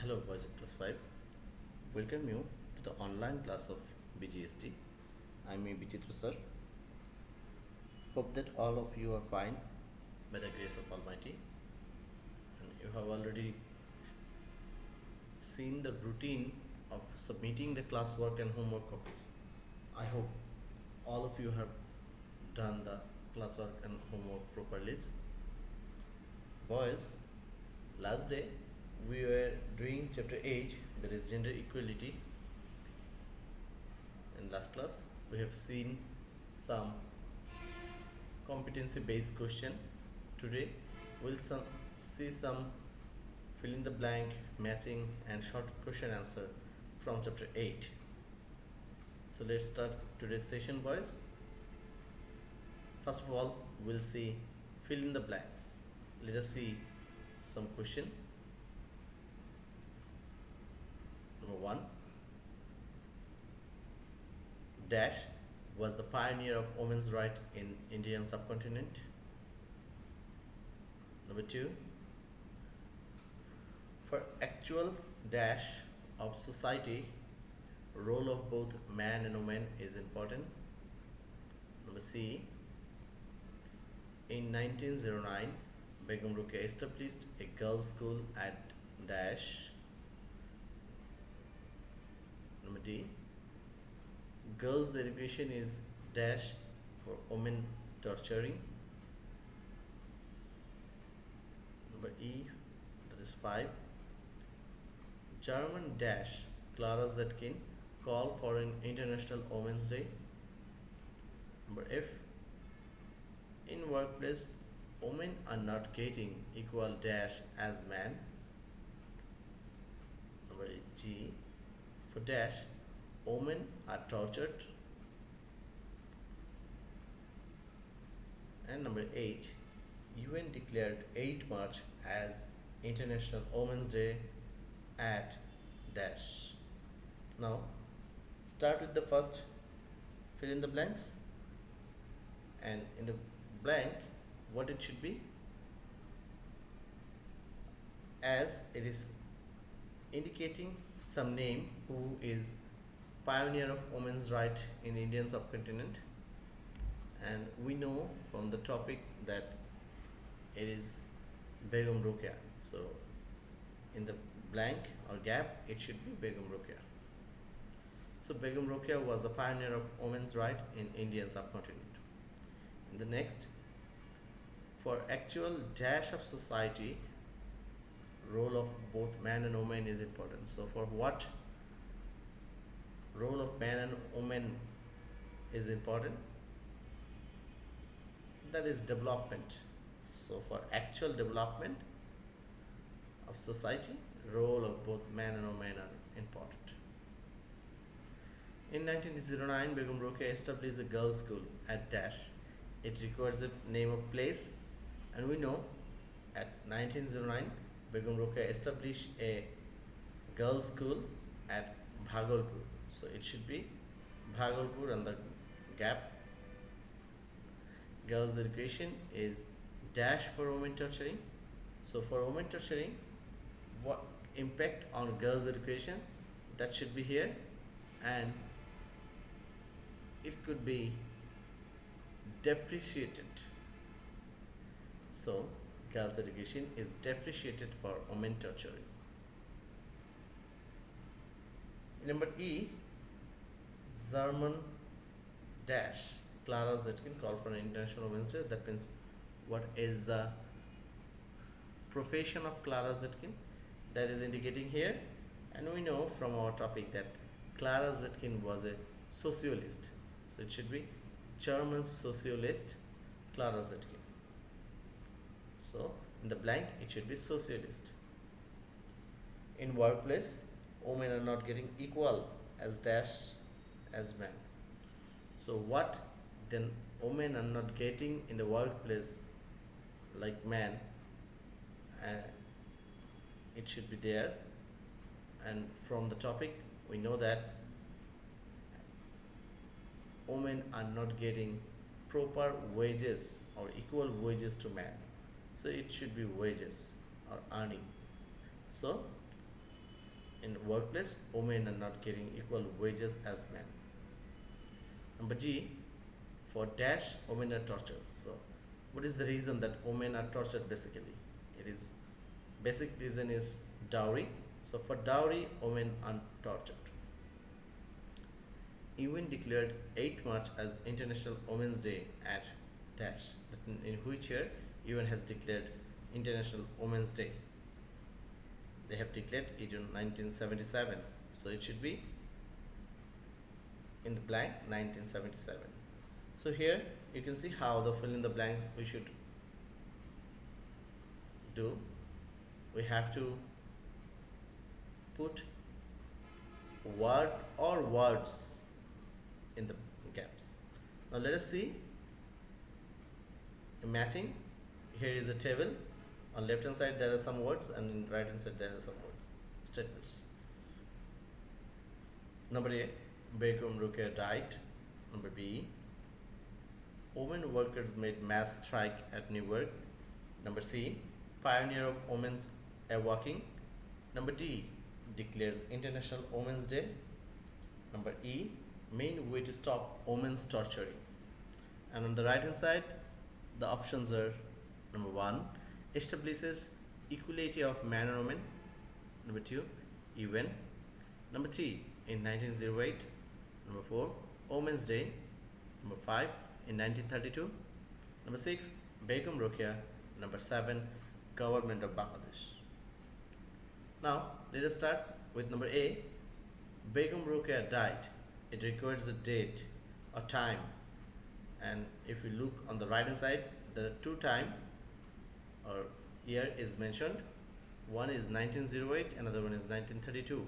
Hello boys of class 5. Welcome you to the online class of BGST. I'm Bichitra sir. Hope that all of you are fine by the grace of Almighty, and you have already seen the routine of submitting the classwork and homework copies. I hope all of you have done the classwork and homework properly. Boys, last day we were doing chapter 8, that is gender equality. In last class we have seen some competency based question. Today we'll see some fill in the blank, matching and short question answer from chapter 8. So let's start today's session, boys. First of all, we'll see fill in the blanks. Let us see some question. Number 1. Dash was the pioneer of women's right in Indian subcontinent. Number 2. For actual dash of society, role of both man and woman is important. Number C. In 1909, Begum Rukia established a girls' school at dash. Number D. Girls' education is dash for women torturing. Number E, that is 5. German dash Clara Zetkin call for an International Women's Day. Number F. In workplace, women are not getting equal dash as men. Number G. For dash, women are tortured. And number 8. UN declared 8 March as International Women's Day at dash. Now start with the first fill in the blanks, and in the blank what it should be, as it is indicating some name who is pioneer of women's right in Indian subcontinent, and we know from the topic that it is Begum Rukia. So in the blank or gap it should be Begum Rukia. So Begum Rukia was the pioneer of women's right in Indian subcontinent. In the next, for actual dash of society, role of both man and woman is important. So for what role of man and woman is important? That is development. So for actual development of society, role of both man and woman are important. In 1909, Begum Rukia established a girls' school at dash. It requires a name of place, and we know at 1909 Begum Rukia established a girls' school at Bhagalpur. So it should be Bhagalpur, and the gap. Girls' education is dash for women torturing. So for women torturing, what impact on girls' education, that should be here, and it could be depreciated. So girls' education is depreciated for women torturing. Number E, German dash Clara Zetkin call for an International Women's Day. That means what is the profession of Clara Zetkin, that is indicating here, and we know from our topic that Clara Zetkin was a socialist. So it should be German socialist Clara Zetkin. So in the blank it should be socialist. In workplace, women are not getting equal as dash as men. So what then women are not getting in the workplace like men, it should be there. And from the topic we know that women are not getting proper wages or equal wages to men. So it should be wages or earning. So in workplace, women are not getting equal wages as men. Number G, for dash, women are tortured. So, what is the reason that women are tortured basically? It is basic reason is dowry. So, for dowry, women are tortured. UN declared 8 March as International Women's Day at dash. In which year UN has declared International Women's Day? They have declared it in 1977. So it should be in the blank 1977. So here you can see how the fill in the blanks we should do. We have to put word or words in the gaps. Now let us see a matching. Here is a table. On left hand side there are some words and in right hand side there are some words, statements. Number A, Begum Ruqayya died. Number B, women workers made mass strike at Newark. Number C, pioneer of women's walking. Number D, declares International Women's Day. Number E, main way to stop women's torturing. And on the right hand side the options are number 1, establishes equality of man and woman. Number 2, UN. Number 3, in 1908. Number 4, Women's Day. Number 5, in 1932. Number 6, Begum Ruqayya. Number 7, Government of Bangladesh. Now let us start with number A. Begum Ruqayya died. It requires a date or time, and if you look on the right hand side there are 2 time or year is mentioned. One is 1908, another one is 1932.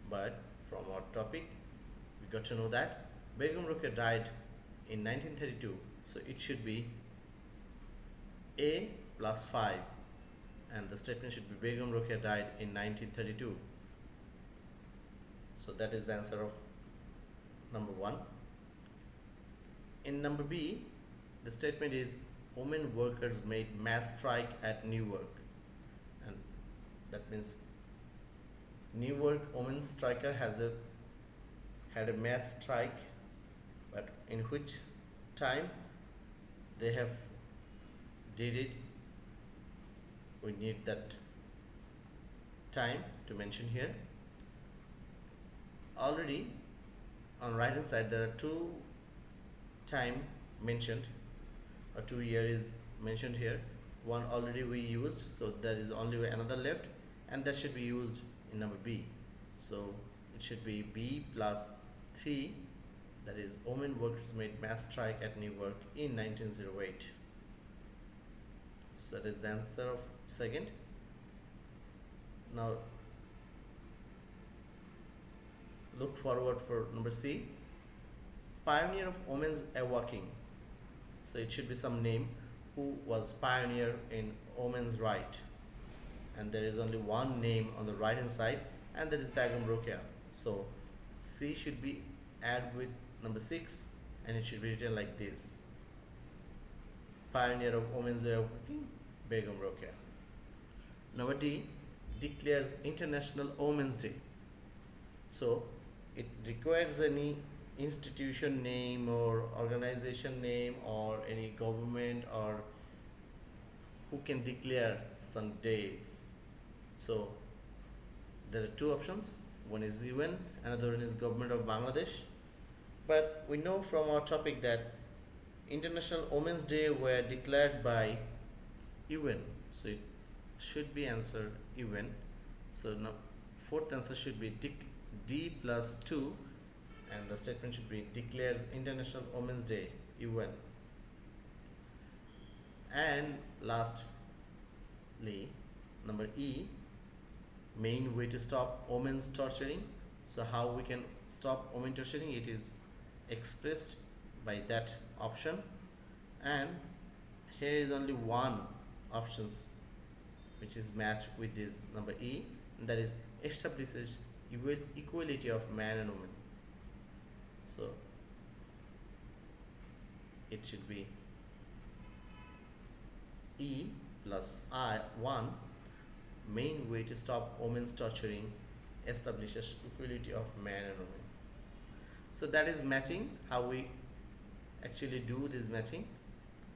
But from our topic we got to know that Begum Ruqayya died in 1932, so it should be A plus 5, and the statement should be Begum Ruqayya died in 1932. So that is the answer of number 1. In number B, the statement is women workers made mass strike at Newark, and that means Newark women striker had a mass strike, but in which time they have did it, we need that time to mention here. Already on right hand side there are 2 time mentioned, or 2 year is mentioned here. One already we used, so there is only another left, and that should be used in number B. So it should be B plus 3, that is women workers made mass strike at Newark in 1908. So that is the answer of second. Now look forward for number C, pioneer of women's walking. So it should be some name who was pioneer in women's right, and there is only one name on the right hand side, and that is Begum Ruqayya. So C should be add with number 6, and it should be written like this: pioneer of women's walking, Begum Ruqayya. Number D, declares International Women's Day. So it requires any institution name or organization name or any government or who can declare some days. So there are 2 options. One is UN, another one is Government of Bangladesh. But we know from our topic that International Women's Day were declared by UN, so it should be answered UN. So now 4th answer should be D plus 2, and the statement should be declares International Women's Day, UN. And lastly, number E, main way to stop women's torturing. So how we can stop women torturing? It is expressed by that option, and here is only one options which is matched with this number E, and that is establishes equality of man and woman. So it should be E plus I 1, main way to stop women's torturing establishes equality of man and woman. So that is matching, how we actually do this matching.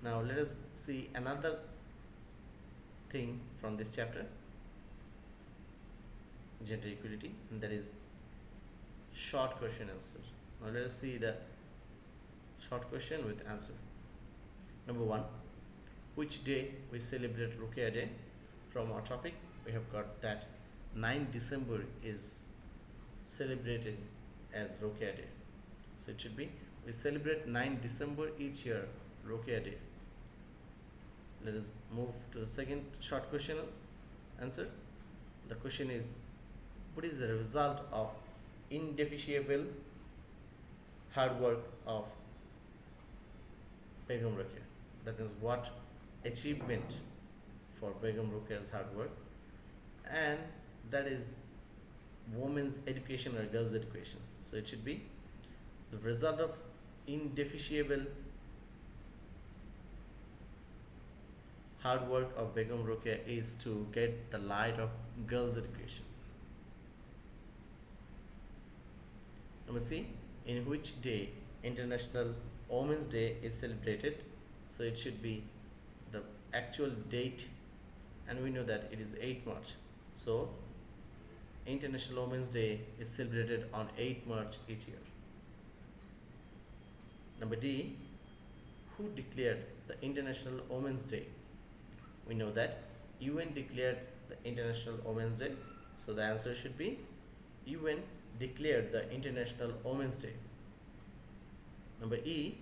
Now let us see another thing from this chapter, gender equality, and that is short question answer. Now let us see the short question with answer. Number 1, which day we celebrate Ruqyah Day? From our topic we have got that 9 December is celebrated as Ruqyah Day. So it should be, we celebrate 9 December each year, Ruqyah Day. Let us move to the second short question answer. The question is, what is the result of indefatigable hard work of Begum Ruqyah? That means what achievement for Begum Ruqyah's hard work, and that is women's education or girls' education. So it should be, the result of indefatigable hard work of Begum Ruqyah is to get the light of girls' education. Number C, in which day International Women's Day is celebrated? So it should be the actual date, and we know that it is 8 March. So International Women's Day is celebrated on 8 March each year. Number D, who declared the International Women's Day? We know that UN declared the International Women's Day. So the answer should be, UN declared the International Women's Day. Number E,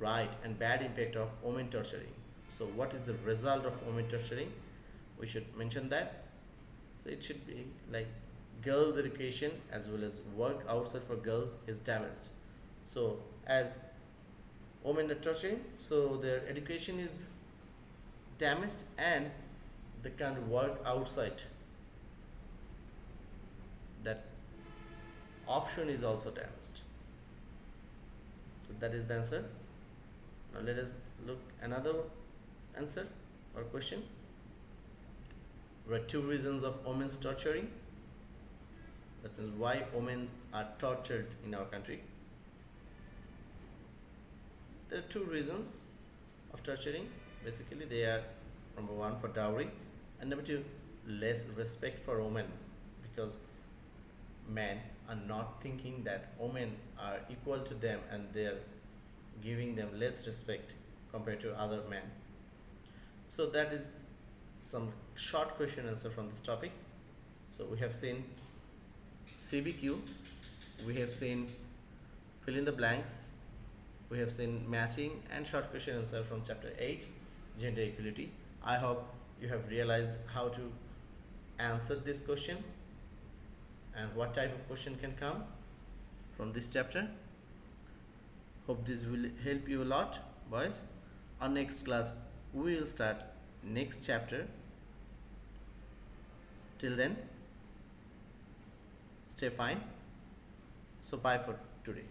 right and bad impact of women torturing. So what is the result of women torturing? We should mention that. So it should be like girls' education as well as work outside for girls is damaged. So as women are torturing, so their education is damaged and they can't work outside. That option is also damaged. So that is the answer. Now let us look another answer or question. There are 2 reasons of women's torturing. That means why women are tortured in our country. There are 2 reasons of torturing. Basically they are, number 1, for dowry, and number 2, less respect for women, because men are not thinking that women are equal to them and they are giving them less respect compared to other men. So that is some short question answer from this topic. So we have seen CBQ, we have seen fill in the blanks, we have seen matching and short question answer from chapter 8, gender equality. I hope you have realized how to answer this question and what type of question can come from this chapter. Hope this will help you a lot, boys. Our next class we will start next chapter. Till then, stay fine. So bye for today.